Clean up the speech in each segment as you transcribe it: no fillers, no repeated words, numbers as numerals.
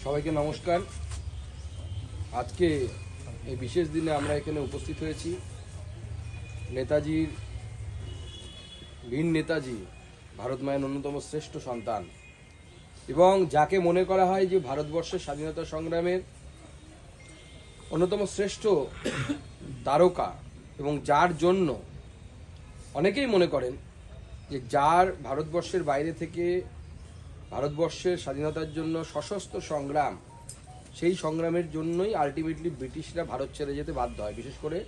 সবাইকে নমস্কার। আজকে এই বিশেষ দিনে আমরা এখানে উপস্থিত হয়েছি নেতাজির বীর নেতাজি ভারত মায়ের অন্যতম শ্রেষ্ঠ সন্তান এবং যাকে মনে করা হয় যে ভারতবর্ষের স্বাধীনতা সংগ্রামের অন্যতম শ্রেষ্ঠ তারকা এবং যার জন্য অনেকেই মনে করেন যে যার ভারতবর্ষের বাইরে থেকে ভারতবর্ষের স্বাধীনতার জন্য সশস্ত্র সংগ্রাম, সেই সংগ্রামের জন্যই আলটিমেটলি ব্রিটিশরা ভারত ছেড়ে যেতে বাধ্য হয়। বিশেষ করে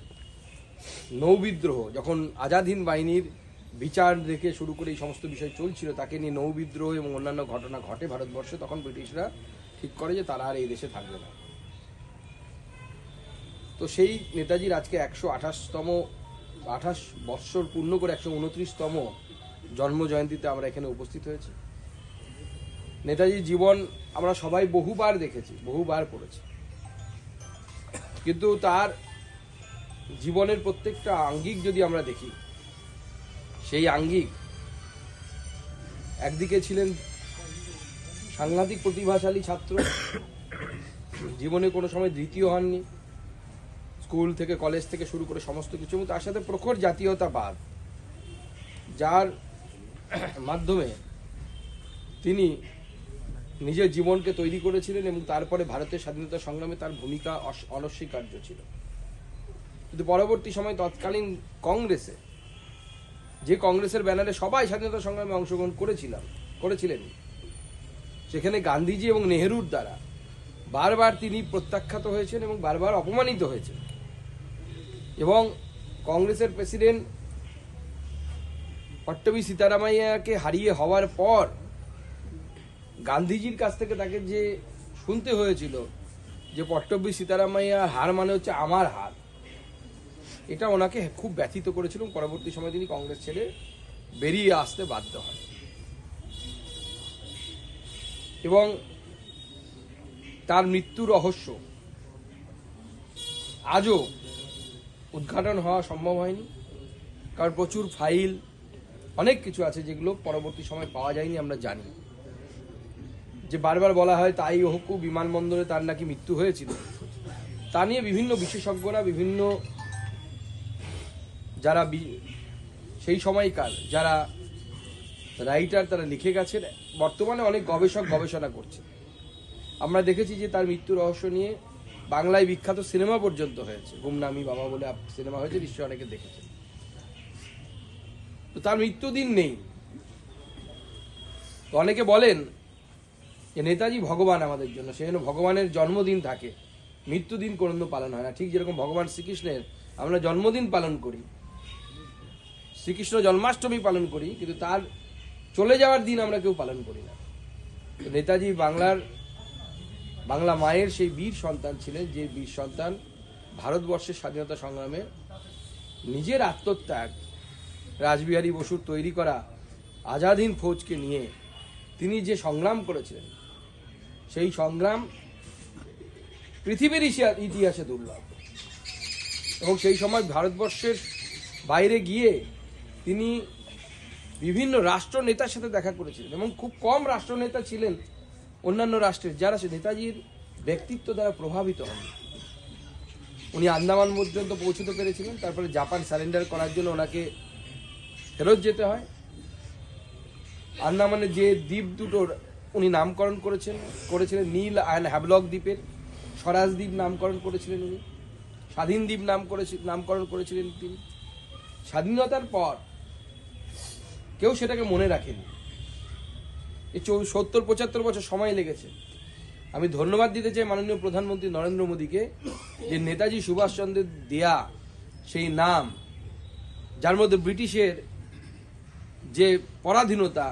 নৌবিদ্রোহ, যখন আজাদ হিন্দ বাহিনীর বিচার থেকে শুরু করে এই সমস্ত বিষয় চলছিল, তাকে নিয়ে নৌবিদ্রোহ এবং অন্যান্য ঘটনা ঘটে ভারতবর্ষে, তখন ব্রিটিশরা ঠিক করে যে তারা আর এই দেশে থাকবে না। তো সেই নেতাজির আজকে 128 বৎসর পূর্ণ করে 129তম জন্ম জয়ন্তীতে আমরা এখানে উপস্থিত হয়েছি। নেতাজির জীবন আমরা সবাই বহুবার দেখেছি, বহুবার পড়েছি, কিন্তু তার জীবনের প্রত্যেকটা আঙ্গিক যদি আমরা দেখি, সেই আঙ্গিক একদিকে ছিলেন সাংঘাতিক প্রতিভাশালী ছাত্র, জীবনে কোনো সময় দ্বিতীয় হননি, স্কুল থেকে কলেজ থেকে শুরু করে সমস্ত কিছু, এবং তার সাথে প্রখর জাতীয়তাবাদ, যার মাধ্যমে তিনি নিজের জীবনকে তৈরি করেছিলেন এবং তারপরে ভারতের স্বাধীনতা সংগ্রামে তার ভূমিকা অনস্বীকার্য ছিল। কিন্তু পরবর্তী সময় তৎকালীন কংগ্রেসে, যে কংগ্রেসের ব্যানারে সবাই স্বাধীনতা সংগ্রামে অংশগ্রহণ করেছিলেন, সেখানে গান্ধীজি এবং নেহেরুর দ্বারা বারবার তিনি প্রত্যাখ্যাত হয়েছেন এবং বারবার অপমানিত হয়েছেন। এবং কংগ্রেসের প্রেসিডেন্ট পট্টবী সীতারামাইয়াকে হারিয়ে হওয়ার পর গান্ধীজির কাছ থেকে তাকে যে শুনতে হয়েছিল যে পট্টবী সীতারামাইয়ার হার মানে হচ্ছে আমার হার, এটা ওনাকে খুব ব্যথিত করেছিল। পরবর্তী সময় তিনি কংগ্রেস ছেড়ে বেরিয়ে আসতে বাধ্য হন এবং তার মৃত্যুর রহস্য আজও উদ্ঘাটন হওয়া সম্ভব হয়নি, কারণ প্রচুর ফাইল, অনেক কিছু আছে যেগুলো পরবর্তী সময় পাওয়া যায়নি। আমরা জানি যে বারবার বলা হয় তাই ওহকু বিমানবন্দরে তার নাকি মৃত্যু হয়েছিল। তা নিয়ে বিভিন্ন বিশেষজ্ঞরা, বিভিন্ন যারা সেই সময়কার যারা রাইটার, তারা লিখে গেছেন। বর্তমানে অনেক গবেষক গবেষণা করছে। আমরা দেখেছি যে তার মৃত্যু রহস্য নিয়ে বাংলায় বিখ্যাত সিনেমা পর্যন্ত হয়েছে, গুমনামি বাবা বলে সিনেমা হয়েছে, নিশ্চয়ই অনেকে দেখেছেন। তো তার মৃত্যুদিন নেই। তো অনেকে বলেন যে নেতাজি ভগবান আমাদের জন্য, সেজন্য ভগবানের জন্মদিন থাকে, মৃত্যুদিন কোনো পালন হয় না। ঠিক যেরকম ভগবান শ্রীকৃষ্ণের আমরা জন্মদিন পালন করি, শ্রীকৃষ্ণ জন্মাষ্টমী পালন করি, কিন্তু তার চলে যাওয়ার দিন আমরা কেউ পালন করি না। নেতাজি বাংলা মায়ের সেই বীর সন্তান ছিলেন, যে বীর সন্তান ভারতবর্ষের স্বাধীনতা সংগ্রামে নিজের আত্মত্যাগ, রাসবিহারী বসুর তৈরি করা আজাদ হিন্দ ফৌজকে নিয়ে তিনি যে সংগ্রাম করেছিলেন, সেই সংগ্রাম পৃথিবীর ইতিহাসে দুর্লভ। এবং সেই সময় ভারতবর্ষের বাইরে গিয়ে তিনি বিভিন্ন রাষ্ট্রনেতার সাথে দেখা করেছিলেন এবং খুব কম রাষ্ট্রনেতা ছিলেন অন্যান্য রাষ্ট্রের যারা নেতাজির ব্যক্তিত্ব দ্বারা প্রভাবিত হন। উনি আন্দামান পর্যন্ত পৌঁছতে পেরেছিলেন, তারপরে জাপান স্যারেন্ডার করার জন্য ওনাকে ফেরত যেতে হয়। আন্দামানের যে দ্বীপ দুটোর উনি নামকরণ করেছিলেন নীল অ্যান্ড হ্যাভলক দ্বীপের স্বরাজ দ্বীপ নামকরণ করেছিলেন উনি, স্বাধীন দ্বীপ নামকরণ করেছিলেন তিনি। স্বাধীনতার পর কেউ সেটাকে মনে রাখেনি। এই 70-75 বছর সময় লেগেছে। আমি ধন্যবাদ দিতে চাই মাননীয় প্রধানমন্ত্রী নরেন্দ্র মোদীকে, যে নেতাজি সুভাষচন্দ্রের দেয়া সেই নাম, যার মধ্যে ব্রিটিশের যে পরাধীনতা